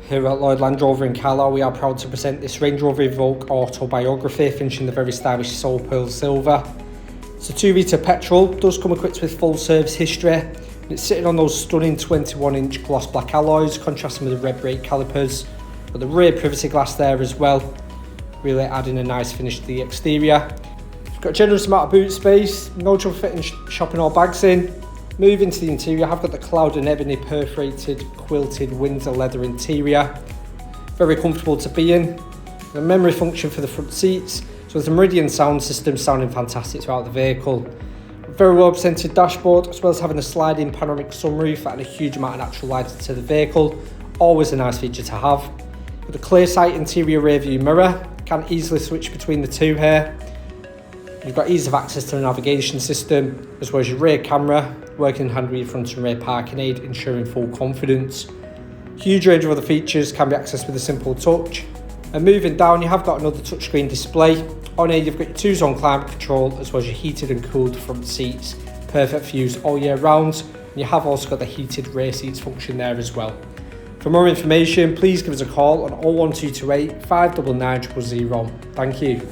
Here at Lloyd Land Rover in Carlisle, we are proud to present this Range Rover Evoque Autobiography, finishing the very stylish Seoul Pearl Silver. It's a 2-litre petrol, does come equipped with full service history, and it's sitting on those stunning 21-inch gloss black alloys, contrasting with the red brake calipers. Got the rear privacy glass there as well, really adding a nice finish to the exterior. It's got a generous amount of boot space, no trouble fitting shopping or bags in. Moving to the interior, I've got the cloud and ebony perforated quilted Windsor leather interior. Very comfortable to be in. The memory function for the front seats. So there's a Meridian sound system sounding fantastic throughout the vehicle. Very well presented dashboard, as well as having a sliding panoramic sunroof and a huge amount of natural light to the vehicle. Always a nice feature to have. With a clear sight interior rear view mirror, can easily switch between the two here. You've got ease of access to the navigation system, as well as your rear camera, working hand with your front and rear parking aid, ensuring full confidence. Huge range of other features can be accessed with a simple touch. And moving down, you have got another touchscreen display. On here, you've got your 2-zone climate control, as well as your heated and cooled front seats. Perfect for use all year round. And you have also got the heated rear seats function there as well. For more information, please give us a call on 01228 599 000. Thank you.